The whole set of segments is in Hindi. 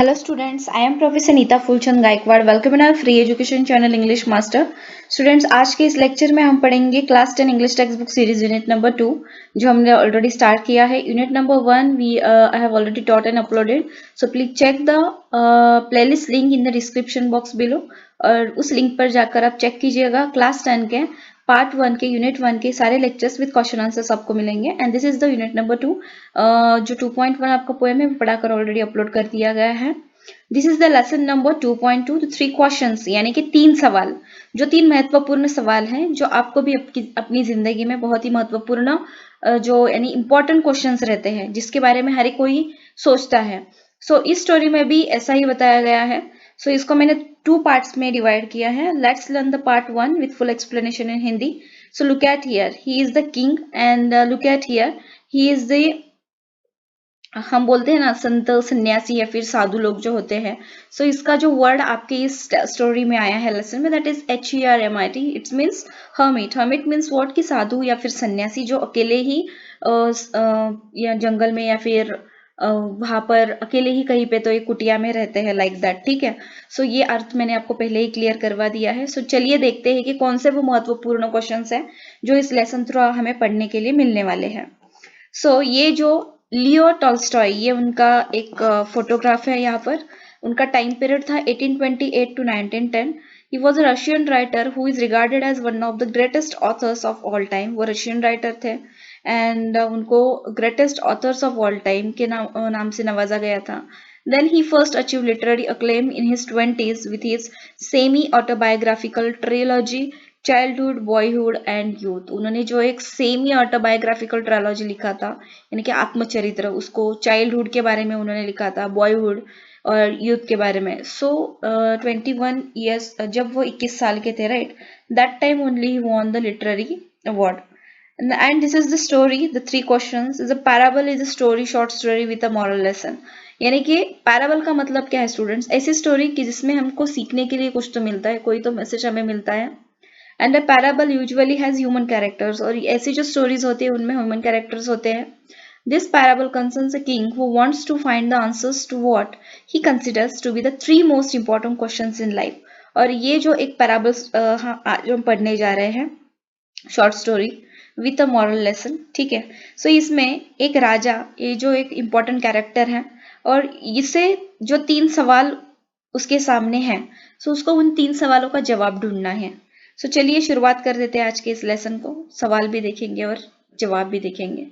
Hello students, I am Professor Neeta Fulchand Gaikwad. Welcome in our free education channel English Master. Students, आज के इस लेक्चर में हम पढ़ेंगे class 10 English text book series unit number 2 जो हमने ऑलरेडी स्टार्ट किया है. Unit number 1 we I have already taught and uploaded. So please check the playlist link in the description box below. और उस लिंक पर जाकर आप चेक कीजिएगा. क्लास 10 के पार्ट 1 के यूनिट 1 के सारे लेक्चर्स विद क्वेश्चन आंसर्स आपको मिलेंगे. And this is the unit number 2 जो 2.1 आपका पोएम है पढ़ाकर ऑलरेडी अपलोड कर दिया गया है. This is the lesson number 2.2 तो 3 क्वेश्चंस यानी कि 3 सवाल जो 3 महत्वपूर्ण सवाल हैं जो आपको भी अपनी जिंदगी में बहुत ही महत्वपूर्ण जो यानी इंपॉर्टेंट क्वेश्चंस रहते हैं जिसके बारे में हर एक कोई सोचता है. सो इस स्टोरी में भी ऐसा ही बताया गया है. सो इसको मैंने 2 पार्ट्स में डिवाइड किया है. Let's learn the part 1 with full explanation in Hindi. So look at here, he is the king and look at here, he is the हम बोलते हैं ना संत सन्यासी या फिर साधु लोग जो होते हैं. सो इसका जो वर्ड आपके इस स्टोरी में आया है लेसन में that is HERMIT. It's means hermit. Hermit means what कि साधु या फिर सन्यासी जो अकेले ही या जंगल में या फिर वहां पर अकेले ही कहीं पे तो एक कुटिया में रहते हैं लाइक दैट. ठीक है. सो ये अर्थ मैंने आपको पहले ही क्लियर करवा दिया है. सो चलिए देखते हैं कि कौन से वो महत्वपूर्ण क्वेश्चंस हैं जो इस लेसन थ्रू हमें पढ़ने के लिए मिलने वाले हैं. सो ये जो लियो टॉल्स्टॉय ये उनका एक फोटोग्राफ है. यहाँ पर उनका टाइम पीरियड था 1828 to 1910. He was a Russian writer who is regarded as one of the greatest authors of all time. वो रशियन राइटर थे एंड उनको greatest authors of all time के नाम से नवाजा गया था. Then he first achieved literary acclaim in his 20s with his semi-autobiographical trilogy childhood, boyhood and youth. उन्होंने जो एक सेमी ऑटोबायोग्राफिकल ट्रायोलॉजी लिखा था यानी कि आत्मचरित्र, उसको चाइल्डहुड के बारे में उन्होंने लिखा था, बॉयहुड और यूथ के बारे में. सो 21 ईयर्स जब वो 21 साल के थे right, that time only he won the literary award. And this is the story, the 3 questions. The parable is a story, short story with a moral lesson. यानी कि पैराबल का मतलब क्या है स्टूडेंट्स? ऐसी स्टोरी कि जिसमें हमको सीखने के लिए कुछ तो मिलता है, कोई तो मैसेज हमें मिलता है. And a parable usually has human characters. और ऐसी जो स्टोरीज होती है उनमें ह्यूमन कैरेक्टर्स होते हैं. This parable concerns a king who wants to find the answers to what he considers to be the 3 most important questions in life. और ये जो एक पैराबल जो हम पढ़ने जा रहे हैं, short story with a moral lesson. ठीक है. सो इसमें एक राजा, ये जो एक इम्पॉर्टेंट कैरेक्टर है और इसे जो 3 सवाल उसके सामने हैं, सो उसको उन 3 सवालों का जवाब ढूंढना है. सो चलिए शुरुआत कर देते हैं आज के इस लेसन को. सवाल भी देखेंगे और जवाब भी देखेंगे.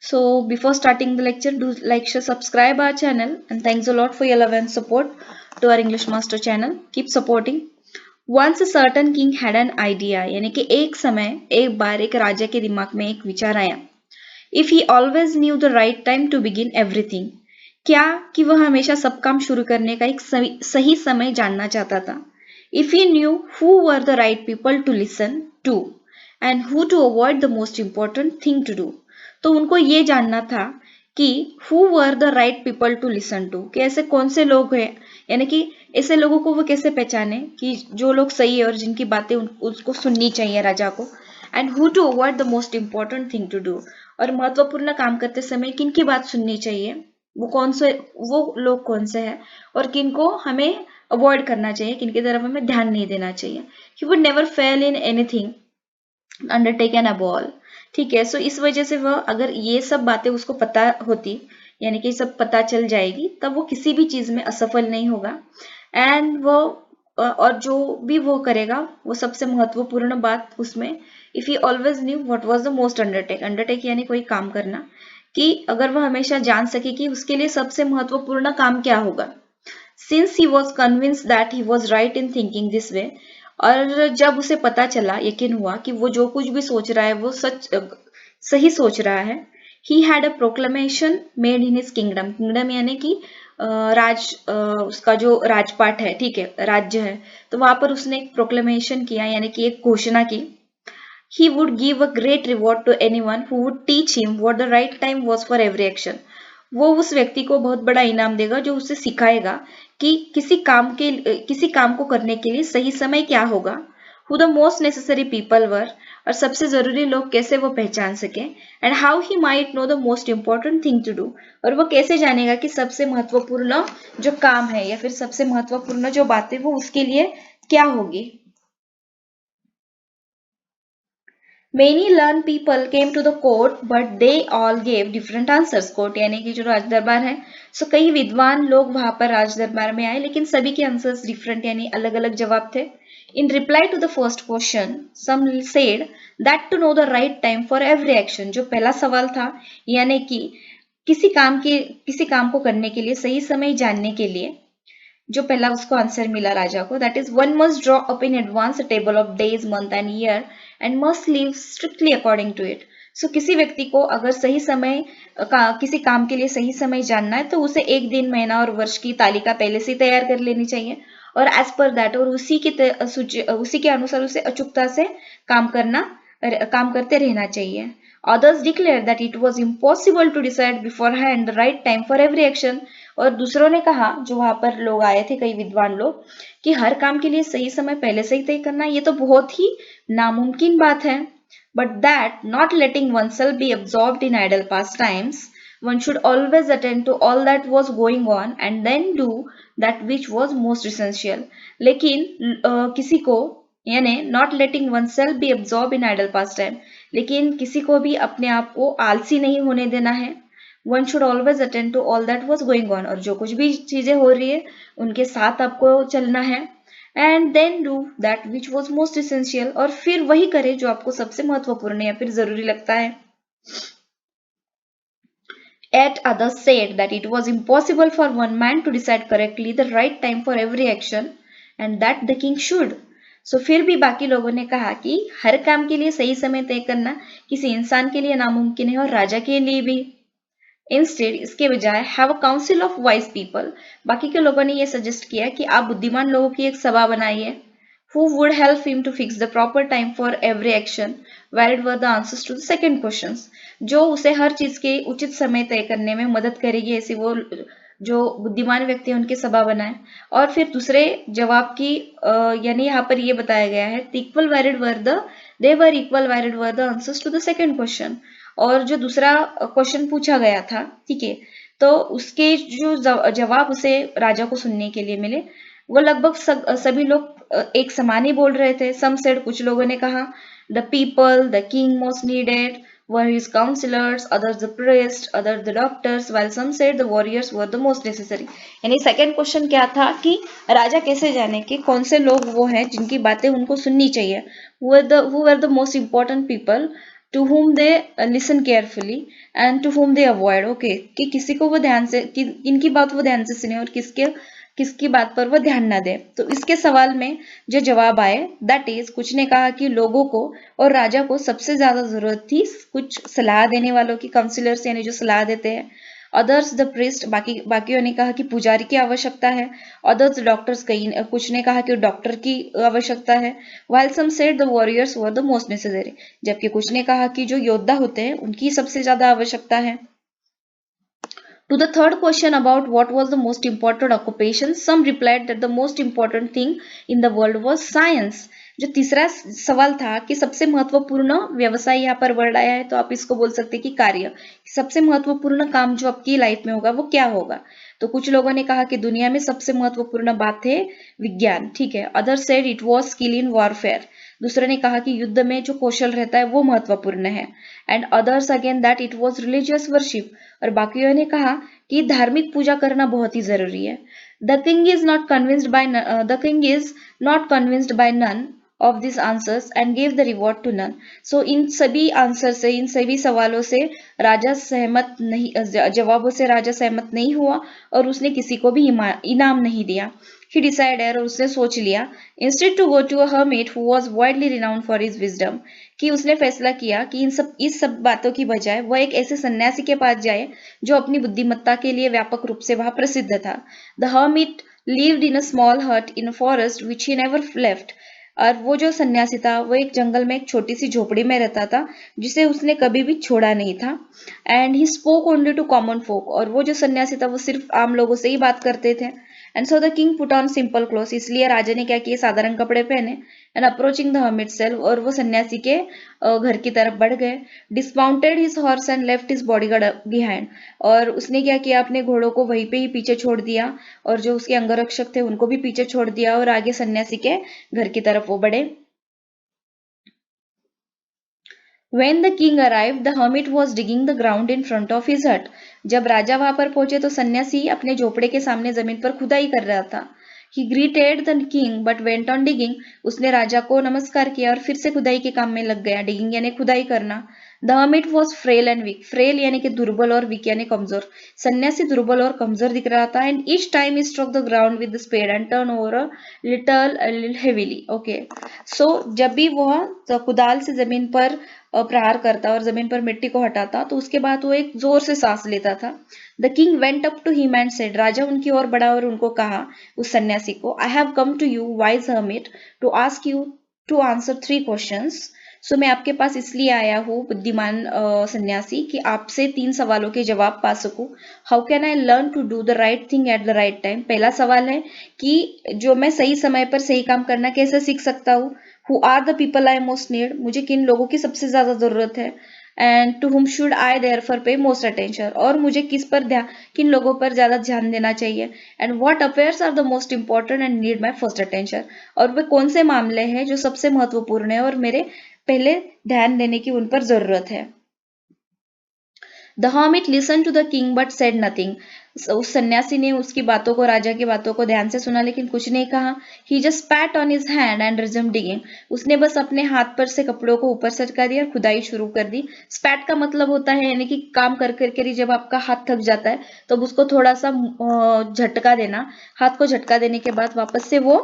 So before starting the lecture, do like share subscribe our channel and thanks a lot for your love and support to our English master channel. Keep supporting. Once a certain king had an idea. यानी कि एक समय, एक बार एक राजा के दिमाग में एक विचार आया. If he always knew the right time to begin everything. क्या कि वह हमेशा सब काम शुरू करने का एक सही समय जानना चाहता था. If he knew who were the right people to listen to and who to avoid the most important thing to do. तो उनको ये जानना था कि who were the right people to listen to, कि ऐसे कौन से लोग हैं, यानी कि ऐसे लोगों को वो कैसे पहचाने कि जो लोग सही है और जिनकी बातें उसको सुननी चाहिए राजा को. And who to avoid the most important thing to do, और महत्वपूर्ण काम करते समय किन की बात सुननी चाहिए, वो लोग कौन से हैं और किन को हमें अवॉइड करना चाहिए, किनकी तरफ हमें ध्यान नहीं देना चाहिए. He would never fail in anything undertaken a ball. ठीक है. सो इस वजह से वह, अगर ये सब बातें उसको पता होती, यानी कि सब पता चल जाएगी, तब वो किसी भी चीज में असफल नहीं होगा. एंड वो और जो भी वो करेगा वो सबसे महत्वपूर्ण बात उसमें, if he always knew what was the most undertake यानी कोई काम करना, कि अगर वह हमेशा जान सके कि उसके लिए सबसे महत्वपूर्ण काम क्या होगा. Since he was convinced that he was right in thinking this way, और जब उसे पता चला, यकीन हुआ कि वो जो कुछ भी सोच रहा है वो सही सोच रहा है. He had a proclamation made in his kingdom. Kingdom यानी कि उसका जो राजपाट है, ठीक है, राज्य है, तो वहां पर उसने एक प्रोक्लेमेशन किया यानी कि एक घोषणा की. He would give a great reward to anyone who would teach him what the right time was for every action. वो उस व्यक्ति को बहुत बड़ा इनाम देगा जो उसे सिखाएगा कि किसी काम को करने के लिए सही समय क्या होगा who the most necessary people were, और सबसे जरूरी लोग कैसे वो पहचान सके, and how he might know the most important thing to do, और वो कैसे जानेगा कि सबसे महत्वपूर्ण जो काम है या फिर सबसे महत्वपूर्ण जो बात है वो उसके लिए क्या होगी। Many learned people came to the court, but they all gave different answers. Court यानी कि जो राज दरबार है, सो कई विद्वान लोग वहां पर राज दरबार में आए, लेकिन सभी के आंसर्स डिफरेंट यानी अलग अलग जवाब थे। In reply to the first question, some said that to know the right time for every action, जो पहला सवाल था यानी कि किसी काम को करने के लिए सही समय जानने के लिए जो पहला उसको आंसर मिला राजा को, that is one must draw up in advance a table of days month and year and must live strictly according to it. So किसी व्यक्ति को अगर सही समय किसी काम के लिए सही समय जानना है तो उसे एक दिन महीना और वर्ष की तालिका पहले से ही तैयार कर लेनी चाहिए और एज पर दैट और उसी के अनुसार उसे अचूकता से काम करते रहना चाहिए। Others declared that it was impossible to decide beforehand the right time for every action, और दूसरों ने कहा, जो वहां पर लोग आए थे कई विद्वान लोग, कि हर काम के लिए सही समय पहले से ही तय करना ये तो बहुत ही नामुमकिन बात है। But that not letting oneself be absorbed in idle pastimes, one should always attend to all that was going on and then do that which was most essential। लेकिन किसी को यानी not letting oneself be absorb in idle pastime, लेकिन किसी को भी अपने आप को आलसी नहीं होने देना है। One should always attend to all that was going on, और जो कुछ भी चीजें हो रही है उनके साथ आपको चलना है। And then do that which was most essential, और फिर वही करे जो आपको सबसे महत्वपूर्ण या फिर जरूरी लगता है। Yet others said that it was impossible for one man to decide correctly the right time for every action and that the king should। सो फिर भी बाकी लोगों ने कहा कि हर काम के लिए सही समय तय करना किसी इंसान के लिए नामुमकिन है और राजा के लिए भी। इंस्टेड इसके बजाय have a council of wise people, बाकी के लोगों ने यह सजेस्ट किया कि आप बुद्धिमान लोगों की एक सभा बनाइए who would help him to fix the proper time for every action, where were the answers to the second questions, जो उसे हर चीज के उचित समय तय करने में मदद करेगी, ऐसी वो जो बुद्धिमान व्यक्ति है उनकी सभा बनाए। और फिर दूसरे जवाब की यानी यहाँ पर ये बताया गया है equal valid were the they were equal valid were the answers to the second question, और जो दूसरा क्वेश्चन पूछा गया था, ठीक है, तो उसके जो जवाब उसे राजा को सुनने के लिए मिले वो लगभग सभी लोग एक समान ही बोल रहे थे। सम सेड, कुछ लोगों ने कहा the people the king most needed were his councillors, others the priest, other the doctors, while some said the warriors were the most necessary. यानी सेकंड क्वेश्चन क्या था कि राजा कैसे जाने कि कौन से लोग वो हैं जिनकी बातें उनको सुननी चाहिए, who were the most important people to whom they listen carefully and to whom they avoid। Okay, कि किसी को वो ध्यान से इनकी बात वो ध्यान से सुने और किसकी बात पर वो ध्यान ना दे। तो इसके सवाल में जो जवाब आए दैट इज, कुछ ने कहा कि लोगों को और राजा को सबसे ज्यादा जरूरत थी कुछ सलाह देने वालों की, काउंसिलर्स यानी जो सलाह देते हैं। अदर्स द प्रिस्ट, बाकियों ने कहा कि पुजारी की आवश्यकता है। अदर्स डॉक्टर्स, कुछ ने कहा कि डॉक्टर की आवश्यकता है। While some said the warriors were the most necessary, जबकि कुछ ने कहा कि जो योद्धा होते हैं उनकी सबसे ज्यादा आवश्यकता है। To the third question about what was the most important occupation, some replied that the most important thing in the world was science। जो तीसरा सवाल था कि सबसे महत्वपूर्ण व्यवसाय, यहाँ पर वर्ड आया है तो आप इसको बोल सकते हैं कि कार्य, सबसे महत्वपूर्ण काम जो आपकी लाइफ में होगा वो क्या होगा। तो कुछ लोगों ने कहा कि दुनिया में सबसे महत्वपूर्ण बात है विज्ञान, ठीक है। Other said it was skill in warfare, दूसरे ने कहा कि युद्ध में जो कौशल रहता है वो महत्वपूर्ण है। And others again that it was religious worship, और बाकियों ने कहा कि धार्मिक पूजा करना बहुत ही जरूरी है। The king is not convinced by none of this answers and give the reward to none. So इन सभी आंसर से, इन सभी सवालों से राजा सहमत नहीं, जवाबों से राजा सहमत नहीं हुआ और उसने किसी को भी इनाम नहीं दिया। He decided, और उसने सोच लिया, instead to go to a hermit who was widely renowned for his wisdom, कि उसने फैसला किया कि इस सब बातों की बजाय वह एक ऐसे सन्यासी के पास जाए जो अपनी बुद्धिमत्ता के लिए व्यापक रूप से वहां प्रसिद्ध था। The hermit lived in a small hut in a forest which he never left। और वो जो सन्यासी था वो एक जंगल में एक छोटी सी झोपड़ी में रहता था जिसे उसने कभी भी छोड़ा नहीं था। And he spoke only to common folk, और वो जो सन्यासी था वो सिर्फ आम लोगों से ही बात करते थे। And so the king put on simple clothes, इसलिए राजा ने क्या किया, साधारण कपड़े पहने। And approaching the hermit self, और वो सन्यासी के घर की तरफ बढ़ गए। Dismounted his horse and left his bodyguard behind, और उसने क्या किया, अपने घोड़ों को वहीं पे ही पीछे छोड़ दिया, और जो उसके अंगरक्षक थे उनको भी पीछे छोड़ दिया, और आगे सन्यासी के घर की तरफ वो बढ़े। When the king arrived, the hermit was digging the ground in front of his hut. जब राजा वहां पर पहुंचे तो सन्यासी अपने झोपड़े के सामने जमीन पर खुदाई कर रहा था। He greeted the king but went on digging. उसने राजा को नमस्कार किया और फिर से खुदाई के काम में लग गया। डिगिंग यानी खुदाई करना। The hermit was frail and weak. Frail यानी कि दुर्बल और weak यानी कमजोर। सन्यासी दुर्बल और कमजोर दिख रहा था। And each time he struck the ground with the spade and turned over a little heavily. Okay. So जब भी वह कुदाल से जमीन पर प्रहार करता और जमीन पर मिट्टी को हटाता तो उसके बाद वो एक जोर से सांस लेता था। The king went up to him and said, राजा उनकी ओर बढ़ा और उनको कहा, उस सन्यासी को, I have come to you wise hermit to ask you to answer 3 questions. So मैं आपके पास इसलिए आया हूँ बुद्धिमान सन्यासी कि आपसे 3 सवालों के जवाब पा सकूं। How can I learn to do the right thing at the right time. पहला सवाल है कि जो मैं सही समय पर सही काम करना कैसे सीख सकता हूँ। Who are the people I most need? मुझे किन लोगों की सबसे ज्यादा जरूरत है। And to whom should I therefore pay most attention? और मुझे किन लोगों पर ज्यादा ध्यान देना चाहिए। And what affairs are the most important and need my first attention? और वे कौन से मामले हैं जो सबसे महत्वपूर्ण है और मेरे पहले ध्यान देने की उन पर जरूरत है। The hermit listened to the king but said nothing. उस सन्यासी ने उसकी बातों को, राजा की बातों को ध्यान से सुना लेकिन कुछ नहीं कहा। He just spat on his hand and resumed digging. उसने बस अपने हाथ पर से कपड़ों को ऊपर सरका दिया और खुदाई शुरू कर दी। स्पैट का मतलब होता है यानी कि काम कर करके जब आपका हाथ थक जाता है तो उसको थोड़ा सा झटका देना। हाथ को झटका देने के बाद वापस से वो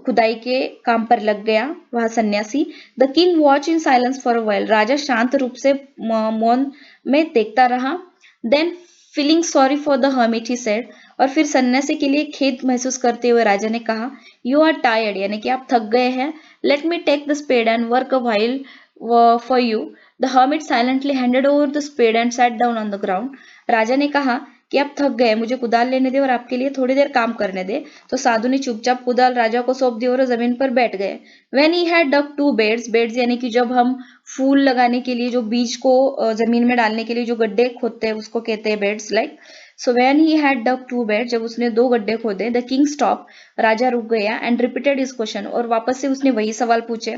खुदाई के काम पर लग गया वह सन्यासी। The king watch in silence for a while, राजा शांत रूप से मौन में देखता रहा। Then feeling sorry for the hermit he said, और फिर सन्यासी के लिए खेद महसूस करते हुए राजा ने कहा, यू आर टायर्ड यानी कि आप थक गए हैं। Let me take the spade and work a while for you. The hermit silently handed over the spade and sat down on the ground. राजा ने कहा कि आप थक गए, मुझे कुदाल लेने दे और आपके लिए थोड़ी देर काम करने दे। तो साधु ने चुपचाप कुदाल राजा को सौंप दी और जमीन पर बैठ गए। When he had dug 2 beds, beds यानी कि जब हम फूल लगाने के लिए जो बीज को जमीन में डालने के लिए जो गड्ढे खोदते हैं उसको कहते हैं beds. Like so when he had dug 2 beds, जब उसने 2 गड्ढे खोदे, द किंग स्टॉप, राजा रुक गया एंड रिपीटेड हिज क्वेश्चन, और वापस से उसने वही सवाल पूछे।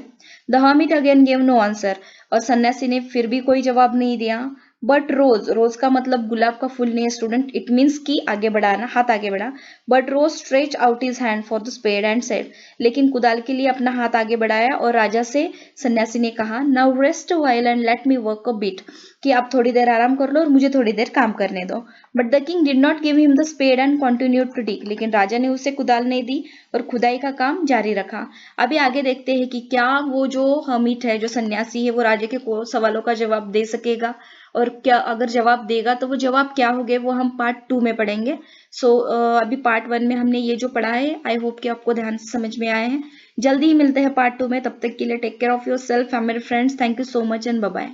The hermit again gave no answer, और सन्यासी ने फिर भी कोई जवाब नहीं दिया। बट रोज, रोज का मतलब गुलाब का फूल नहीं है स्टूडेंट, इट मीन्स की आगे बढ़ाना, हाथ आगे बढ़ा। But rose stretch out his hand for the spade and said, लेकिन कुदाल के लिए अपना हाथ आगे बढ़ाया और राजा से सन्यासी ने कहा, now rest while and let me work a bit, कि आप थोड़ी देर आराम कर लो और मुझे थोड़ी देर काम करने दो। But the king did not give him the spade and continued to dig, लेकिन राजा ने उसे कुदाल नहीं दी और खुदाई का काम जारी रखा। अभी आगे देखते हैं कि क्या वो जो हर्मिट है, जो सन्यासी है, वो राजा के सवालों का जवाब दे सकेगा, और क्या अगर जवाब देगा तो वो जवाब क्या होंगे वो हम पार्ट 2 में पढ़ेंगे। सो अभी पार्ट 1 में हमने ये जो पढ़ा है, आई होप कि आपको ध्यान से समझ में आए हैं। जल्दी ही मिलते हैं पार्ट 2 में, तब तक के लिए take care of your self and मेरे friends. Thank you so much and bye bye.